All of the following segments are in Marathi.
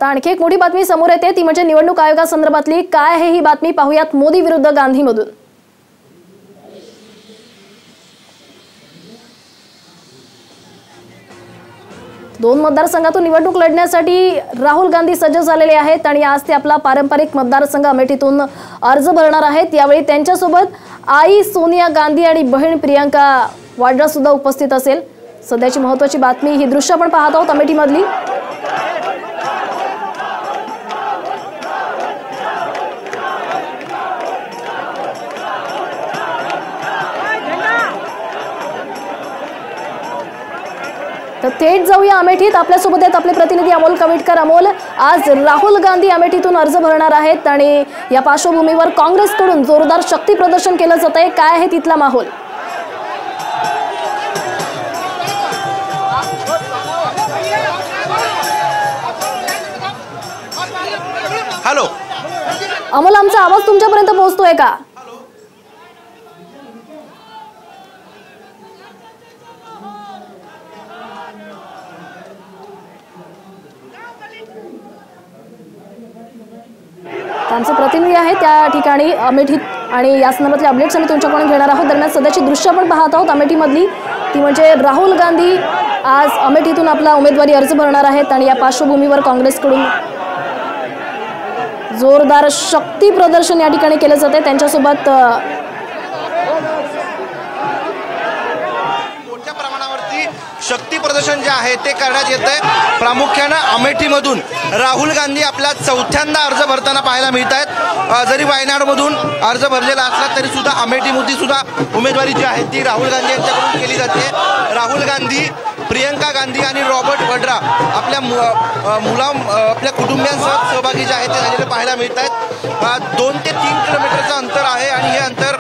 तर आणखी एक मोठी बातमी समोर येते ती म्हणजे निवडणूक आयोगासंदर्भातली. काय आहे ही बातमी पाहूयात मोदी विरुद्ध गांधीमधून. दोन मतदारसंघातून निवडणूक लढण्यासाठी राहुल गांधी सज्ज झालेले आहेत आणि आज ते आपला पारंपरिक मतदारसंघ अमेठीतून अर्ज भरणार आहेत. यावेळी त्यांच्यासोबत आई सोनिया गांधी आणि बहीण प्रियंका वाड्रा सुद्धा उपस्थित असेल. सध्याची महत्त्वाची बातमी ही दृश्य आपण पाहत आहोत अमेठीमधली. तर थेट जाऊया अमेठीत. आपल्यासोबत आहेत आपले प्रतिनिधी अमोल कविटकर. अमोल, आज राहुल गांधी अमेठीतून अर्ज भरणार आहेत आणि या पार्श्वभूमीवर काँग्रेसकडून जोरदार शक्ती प्रदर्शन केलं जात आहे. काय आहे तिथला माहोल? हॅलो अमोल, आमचा आवाज तुमच्यापर्यंत पोहोचतोय का? आमचे प्रतिनिधी आहे त्या ठिकाणी अमेठीत आणि या संदर्भातले अपडेट्स आम्ही तुमच्याकडून घेणार आहोत. दरम्यान सध्याची दृश्य आपण पाहत आहोत अमेठीमधली ती म्हणजे राहुल गांधी आज अमेठीतून आपला उमेदवारी अर्ज भरणार आहेत आणि या पार्श्वभूमीवर काँग्रेसकडून जोरदार शक्ती प्रदर्शन या ठिकाणी केलं जाते. त्यांच्यासोबत मोठ्या प्रमाणावरती शक्ती प्रदर्शन जे आहे ते करण्यात येत आहे. प्रामुख्यानं अमेठीमधून राहुल गांधी आपला चौथ्यांदा अर्ज भरताना पाहायला मिळत आहेत. जरी वायनाडमधून अर्ज भरलेला असला तरी सुद्धा अमेठीमध्ये सुद्धा उमेदवारी जी आहे ती राहुल गांधी यांच्याकडून केली जाते. राहुल गांधी, प्रियंका गांधी आणि रॉबर्ट वड्रा आपल्या आपल्या कुटुंबियांसह सहभागी जे आहेत ते झालेले पाहायला मिळत आहेत. 2 ते 3 किलोमीटरचं अंतर आहे आणि हे अंतर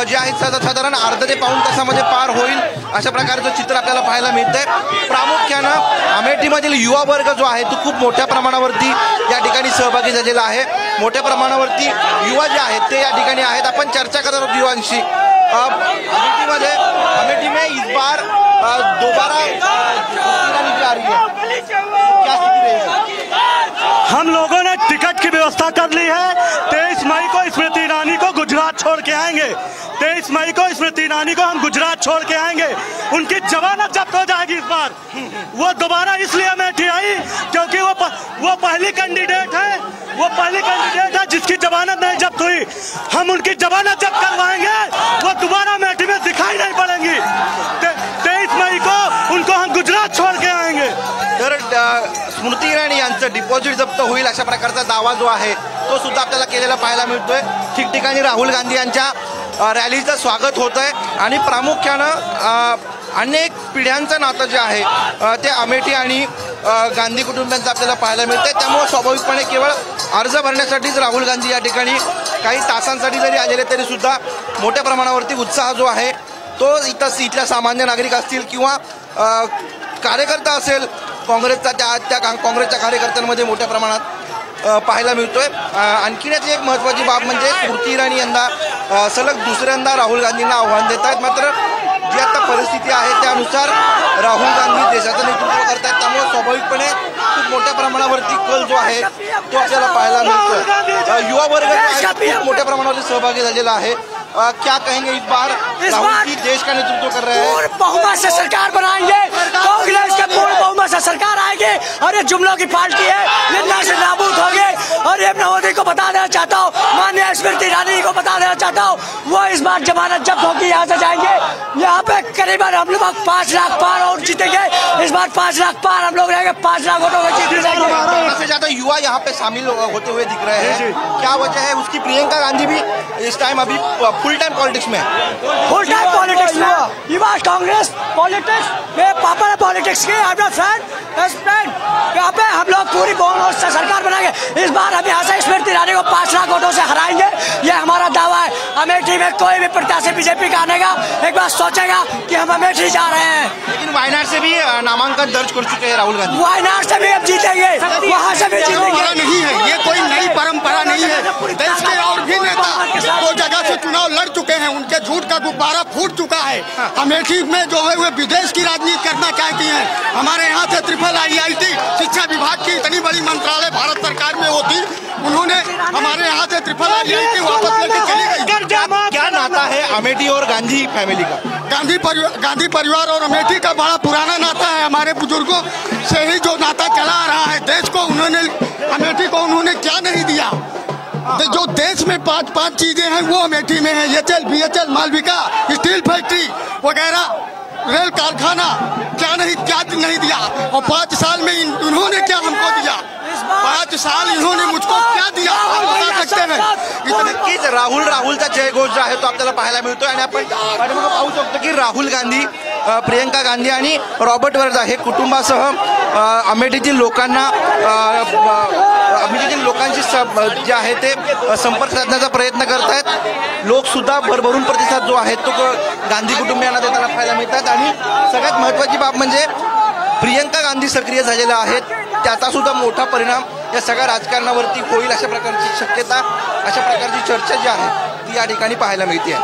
जे आहे साधारण अर्धा ते पाऊण तासामध्ये पार होईल अशा प्रकारचं चित्र आपल्याला पाहायला मिळतंय. प्रामुख्यानं अमेठीमधील युवा वर्ग जो आहे तो खूप मोठ्या प्रमाणावरती या ठिकाणी सहभागी झालेला आहे. मोठ्या प्रमाणावरती युवा जे आहेत ते या ठिकाणी आहेत. आपण चर्चा करत आहोत युवांशी. अमेठी में इस बार दोबारा आ रही है, क्या स्थिति रहेगी? हम लोगों ने टिकट की व्यवस्था कर ली है. 23 मई को स्मृति ईरानी को गुजरात छोड़ के आएंगे. 23 मई को स्मृति ईरानी को हम गुजरात छोड़ के आएंगे. उनकी जमानत जब्त हो जाएगी इस बार. वो दोबारा इसलिए अमेठी आई क्योंकि वो पहली कैंडिडेट है. वो पहली कैंडिडेट है जिसकी जमानत नहीं जब्त हुई. हम उनकी जमानत जब्त करवाएंगे. वो दोबारा अमेठी में दिखाई नहीं पड़ेंगी. 23 मई को उनको हम गुजरात छोड़ के आएंगे. तर स्मृती इराणी यांचं डिपॉझिट जप्त होईल अशा प्रकारचा दावा जो आहे तो सुद्धा आपल्याला केलेला पाहायला मिळतोय. ठिकठिकाणी राहुल गांधी यांच्या रॅलीचं स्वागत होत आहे आणि प्रामुख्यानं अनेक पिढ्यांचं नातं जे आहे ते अमेठी आणि गांधी कुटुंबियांचं आपल्याला पाहायला मिळतंय. त्यामुळे स्वाभाविकपणे केवळ अर्ज भरण्यासाठीच राहुल गांधी या ठिकाणी काही तासांसाठी जरी आलेले तरी सुद्धा मोठ्या प्रमाणावरती उत्साह जो आहे तो इथल्या सामान्य नागरिक असतील किंवा कार्यकर्ता असेल काँग्रेसचा त्या काँग्रेसच्या कार्यकर्त्यांमध्ये मोठ्या प्रमाणात पाहायला मिळतोय. आणखीन एक महत्त्वाची बाब म्हणजे स्मृती इराणी यंदा सलग दुसऱ्यांदा राहुल गांधींना आव्हान देत आहेत. मात्र जी आता परिस्थिती आहे त्यानुसार राहुल गांधी देशाचं नेतृत्व करत आहेत. त्यामुळे स्वाभाविकपणे खूप मोठ्या प्रमाणावरती कल जो आहे तो आपल्याला पाहायला मिळतोय. युवा वर्ग खूप मोठ्या प्रमाणावरती सहभागी झालेला आहे. क्या कहेंगे इस बार राहुल जी देश का नेतृत्व कर रहे हैं, बहुमत से सरकार बनाएंगे, कांग्रेस के पूर्ण बहुमत से सरकार आएगी और ये जुमलों की पार्टी है, ये नाबूद होगी. और ये मोदी को बता देना चाहता हूँ, माननीय स्मृति ईरानी को बता देना चाहता हूँ, वो इस बार जमानत जब्त होगी यहाँ से जाएंगे. यहाँ पे करीबन हम लोग 5 लाख पार और जीतेंगे. इस बार 5 लाख पार हम लोग रहेंगे. 5 लाख वोटों में जीत जाएंगे. सबसे ज्यादा युवा यहाँ पे शामिल होते हुए दिख रहे हैं. क्या वजह है उसकी? प्रियंका गांधी भी इस टाइम अभी फुल टाइम पॉलिटिक्स में, फुल टाइम पॉलिटिक्स में. युवा कांग्रेस पॉलिटिक्स में, पापा ने पॉलिटिक्स की, अपना फ्रेंड यहाँ पे हम लोग पूरी बहुमत से सरकार बनाएंगे. इस बार हम यहाँ से स्मृति ईरानी को 5 लाख वोटों से हराएंगे. ये हमारा दावा है. अमेठी में कोई भी प्रत्याशी बीजेपी का आने का एक बार सोचेगा कि हम अमेठी जा रहे हैं. लेकिन वायनाड से भी नामांकन दर्ज कर चुके हैं राहुल गांधी. वायनाड से भी अब जीतेंगे, वहाँ से भी जीतेंगे. नहीं है, ये कोई नई परंपरा नहीं है. देश के और भी नेता 2 जगह से चुनाव लड़ चुके हैं. हैं, उनके झूठ का गुब्बारा फूट चुका है। अमेठी में जो है वो विदेश की राजनीति करना चाहती हैं। हमारे यहाँ से ट्रिपल IIT शिक्षा विभाग की इतनी बड़ी मंत्रालय भारत सरकार में होती, उन्होंने हमारे यहाँ से ट्रिपल IIT वापस लेके चली गई। क्या नाता है अमेठी और गांधी फैमिली का? गांधी परिवार और अमेठी का बड़ा पुराना नाता है। हमारे बुजुर्गों से ही जो नाता चला आ रहा है। देश को उन्होंने, अमेठी को उन्होंने क्या नहीं दिया। जो देश में पांच चीजें हैं वो अमेठी में है। HL, BHL, Malvika, steel factory वगैरह, रेल कारखाना, क्या नहीं दिया। और 5 साल में उन्होंने क्या हमको दिया? 5 साल इन्होंने मुझको क्या दिया आप बता सकते हैं? नक्कीच राहुलचा जयघोष जो आहे तो आपल्याला पाहायला मिळतोय आणि आपण पाठीमागे पाहू शकतो की राहुल गांधी, प्रियंका गांधी आणि रॉबर्ट वड्रा हे कुटुंबासह अमेठीतील लोकांशी जे आहे ते संपर्क साधण्याचा प्रयत्न करतायत। लोक सुद्धा भरभरून प्रतिसाद जो आहे तो गांधी कुटुंबियांना देताना पाहायला मिळतात आणि सगळ्यात महत्त्वाची बाब म्हणजे प्रियंका गांधी सक्रिय झालेल्या आहेत, त्याचा सुद्धा मोठा परिणाम या सगळ्या राजकारणावरती होईल अशा प्रकारची शक्यता, अशा प्रकारची चर्चा जी आहे ती या ठिकाणी पाहायला मिळते आहे।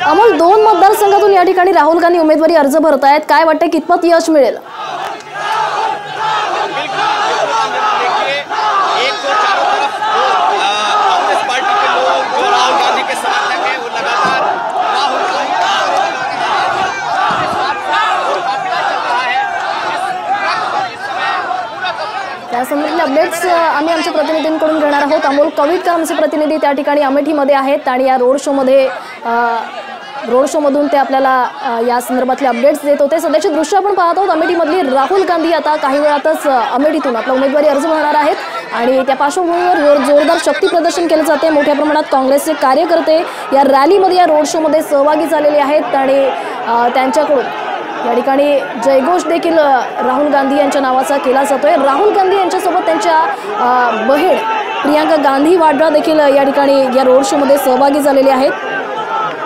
अमोल, 2 मतदारसंघातून या ठिकाणी राहुल गांधी उमेदवारी अर्ज भरतायत, काय वाटतं कितपत यश मिळेल? त्या संदर्भातले अपडेट्स आम्ही आमच्या प्रतिनिधींकडून घेणार आहोत। अमोल कविटकर आमचे प्रतिनिधी त्या ठिकाणी अमेठीमध्ये आहेत आणि या रोड शोमधून ते आपल्याला या संदर्भातले अपडेट्स देत होते। सध्याचे दृश्य आपण पाहत आहोत। अमेठीमधली राहुल गांधी आता काही वेळातच अमेठीतून आपला उमेदवारी अर्ज भरणार आहेत आणि त्या पार्श्वभूमीवर जोरदार शक्ती प्रदर्शन केले जाते। मोठ्या प्रमाणात काँग्रेसचे कार्यकर्ते या रॅलीमध्ये, या रोड शोमध्ये सहभागी झालेले आहेत आणि त्यांच्याकडून या ठिकाणी जयघोष देखील राहुल गांधी यांच्या नावाचा केला जातोय। राहुल गांधी यांच्यासोबत त्यांच्या बहीण प्रियंका गांधी वाड्रा देखील या ठिकाणी या रोड शोमध्ये सहभागी झालेले आहेत।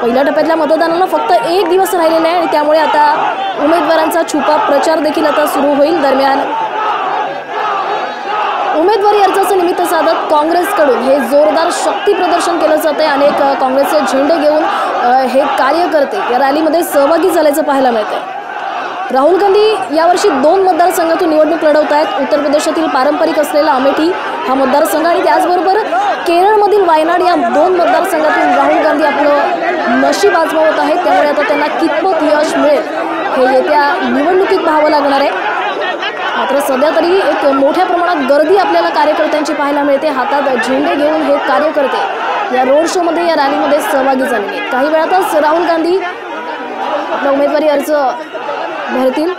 पहिल्या टप्प्यातल्या मतदानाला फक्त 1 दिवस राहिलेला आहे आणि त्यामुळे आता उमेदवारांचा छुपा प्रचार देखील आता सुरू होईल। दरम्यान उमेदवारी अर्जाचं निमित्त साधत काँग्रेसकडून हे जोरदार शक्ती प्रदर्शन केलं जाते। अनेक काँग्रेसचे झेंडे घेऊन हे कार्यकर्ते या रॅलीमध्ये सहभागी झाल्याचं पाहायला मिळतंय। राहुल गांधी यावर्षी 2 मतदारसंघातून निवडणूक लढवत आहेत। उत्तर प्रदेशातील पारंपरिक असलेला अमेठी हा मतदारसंघ आणि त्याचबरोबर केरळमधील वायनाड या 2 मतदारसंघातून राहुल गांधी आपलं नशीब आजमावत आहेत। त्यामुळे आता त्यांना कितपत यश मिळेल हे येत्या निवडणुकीत पाहावं लागणार आहे। मात्र सध्या तरी एक मोठ्या प्रमाणात गर्दी आपल्याला कार्यकर्त्यांची पाहायला मिळते। हातात झेंडे घेऊन हे कार्यकर्ते या रोड शोमध्ये, या रॅलीमध्ये सहभागी झालेले आहेत। काही वेळातच राहुल गांधी आपला उमेदवारी अर्ज भरतील।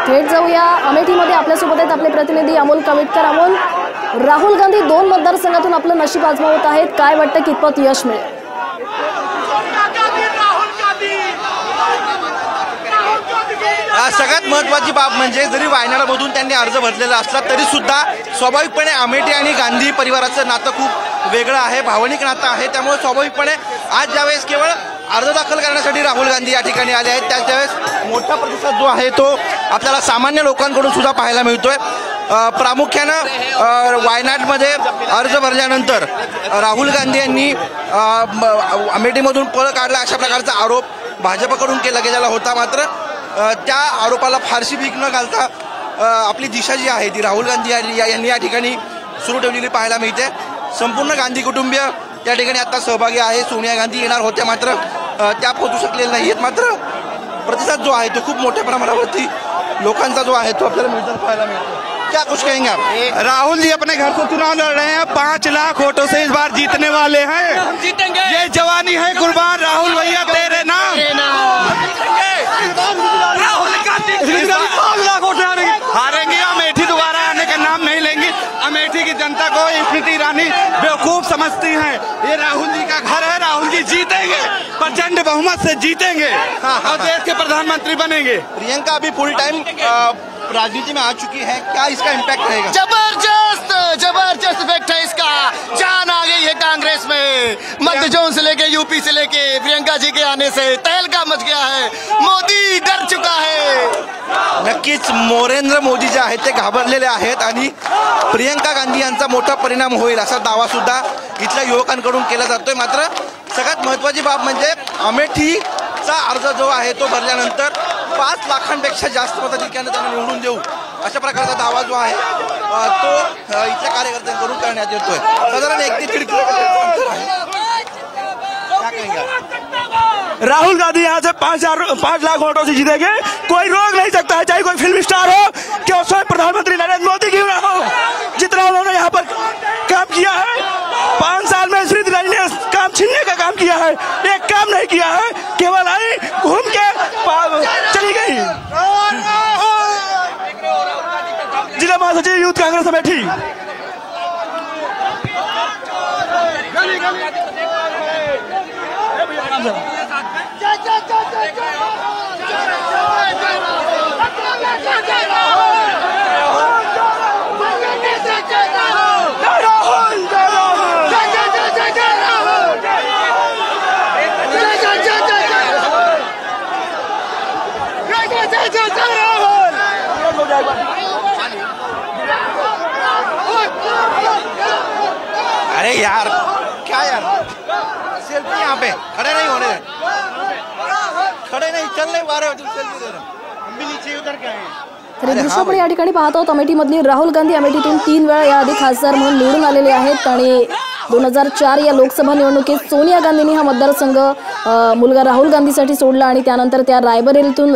थेट जाऊया अमेठीमध्ये, आपल्यासोबत आहेत आपले प्रतिनिधी अमोल कविटकर। अमोल, राहुल गांधी 2 मतदारसंघातून आपलं नशीब आजमावत आहेत, काय वाटतं कितपत यश मिळेल? सगळ्यात महत्त्वाची बाब म्हणजे जरी वायनाडमधून त्यांनी अर्ज भरलेला असला तरी सुद्धा स्वाभाविकपणे अमेठी आणि गांधी परिवाराचं नातं खूप वेगळं आहे, भावनिक नातं आहे। त्यामुळे स्वाभाविकपणे आज ज्यावेळेस केवळ अर्ज दाखल करण्यासाठी राहुल गांधी या ठिकाणी आले आहेत त्यावेळेस मोठा प्रतिसाद जो आहे तो आपल्याला सामान्य लोकांकडून सुद्धा पाहायला मिळतोय। प्रामुख्यानं वायनाडमध्ये अर्ज भरल्यानंतर राहुल गांधी यांनी अमेठीमधून पळ काढला अशा प्रकारचा आरोप भाजपकडून केला गेलेला होता। मात्र त्या आरोपाला फारशी भीक न घालता आपली दिशा जी आहे ती राहुल गांधी यांनी या ठिकाणी सुरू ठेवलेली पाहायला मिळते। संपूर्ण गांधी कुटुंबीय त्या ठिकाणी आता सहभागी आहे। सोनिया गांधी येणार होत्या मात्र त्या पोहोचू शकलेल्या नाही आहेत। मात्र प्रतिसाद जो आहे तो खूप मोठ्या प्रमाणावरती लोकांचा जो आहे तो आपल्याला मिळताना पाहायला मिळतो। क्या कुछ कहेंगे आप? राहुल जी अपने घर से चुनाव लड़ रहे हैं, 5 लाख वोटों से इस बार जीतने वाले हैं। जीतेंगे। ये जवानी है कुर्बान, राहुल भैया तेरे नाम। राहुल गांधी हारेंगे, अमेठी दोबारा आने का नाम नहीं लेंगे। अमेठी की जनता को स्मृति ईरानी बेवकूफ समझती हैं। ये राहुल जी का घर है, राहुल जी जीतेंगे, प्रचंड बहुमत से जीतेंगे और देश के प्रधानमंत्री बनेंगे। प्रियंका अभी फुल टाइम राजनीति में आ चुकी है, क्या इसका इम्पैक्ट रहेगा? जबरदस्त जबरदस्त इफेक्ट है इसका। जान आ गई है कांग्रेस में, मध्य जोन से लेके यूपी से लेके प्रियंका जी के आने से तहलका मच गया है। मोदी डर चुका है। नक्कीच नरेंद्र मोदी जे आहेत ते घाबरलेले आहेत आणि प्रियंका गांधी यांचा मोठा परिणाम होईल असा दावा सुद्धा इथल्या युवकांकडून केला जातोय। मात्र सगळ्यात महत्त्वाची बाब म्हणजे अमेठीचा अर्ज जो आहे तो भरल्यानंतर 5 लाखांपेक्षा जास्त मताधिक्याने त्यांना निवडून देऊ अशा प्रकारचा दावा जो आहे तो इथल्या कार्यकर्त्यांकडून करण्यात येतोय। साधारण 1 ते 1.5 किलोमीटर अंतर आहे। क्या कहेंगे आप? राहुल गांधी यहाँ से 5 लाख वोटों से जीतेंगे। कोई रोक नहीं सकता है, चाहे कोई फिल्म स्टार हो कि स्वयं प्रधानमंत्री नरेंद्र मोदी क्यों ना हो। जितना उन्होंने यहाँ पर काम किया है, 5 साल में स्मृति ईरानी ने काम छीनने का काम किया है, एक काम नहीं किया है, केवल आई घूम के चली गई। जिला महासचिव यूथ कांग्रेस अमेठी। अरे यार क्या यार, सेल्फी यहाँ पे खड़े नहीं होने, खड़े नहीं, चल नहीं पा रहे हो तुम, सेल्फी दे रहे हो। हम भी नीचे उतर के आए हैं। तर दृश्य आपण या ठिकाणी पाहत आहोत। अमेठीमधली राहुल गांधी अमेठीतून 3 वेळा याआधी खासदार म्हणून निवडून आलेले आहेत आणि 2004 या लोकसभा निवडणुकीत सोनिया गांधींनी हा मतदारसंघ मुलगा राहुल गांधीसाठी सोडला आणि त्यानंतर त्या रायबरेलीतून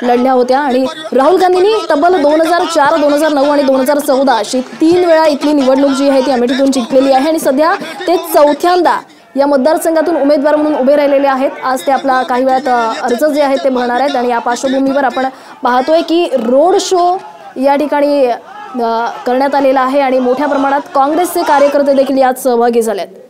लढल्या होत्या आणि राहुल गांधींनी तब्बल 2004, 2009 आणि 2014 अशी 3 वेळा इथली निवडणूक जी आहे ती अमेठीतून जिंकलेली आहे आणि सध्या ते चौथ्यांदा या मतदारसंघातून उमेदवार म्हणून उभे राहिलेले आहेत। आज ते आपला काही वेळात अर्ज जे आहेत ते भरणार आहेत आणि या पार्श्वभूमीवर आपण पाहतोय की रोड शो या ठिकाणी करण्यात आलेला आहे आणि मोठ्या प्रमाणात काँग्रेसचे कार्यकर्ते देखील यात सहभागी झालेत।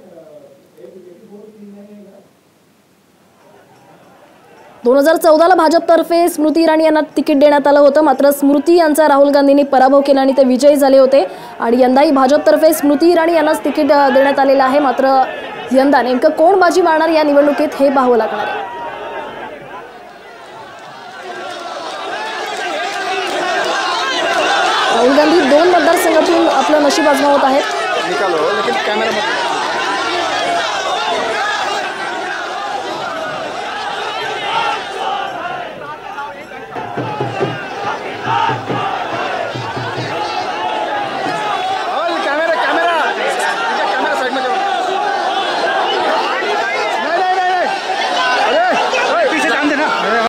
2014ला भाजपतर्फे स्मृती इराणी यांना तिकीट देण्यात आलं होतं, मात्र स्मृती यांचा राहुल गांधींनी पराभव केला आणि ते विजयी झाले होते आणि यंदाही भाजपतर्फे स्मृती इराणी यांनाच तिकीट देण्यात आलेलं आहे। मात्र यंदा नेमकं कोण बाजी मारणार या निवडणुकीत हे पाहावं लागणार आहे। राहुल गांधी 2 मतदारसंघातून आपलं नशीब आजमावत आहेत।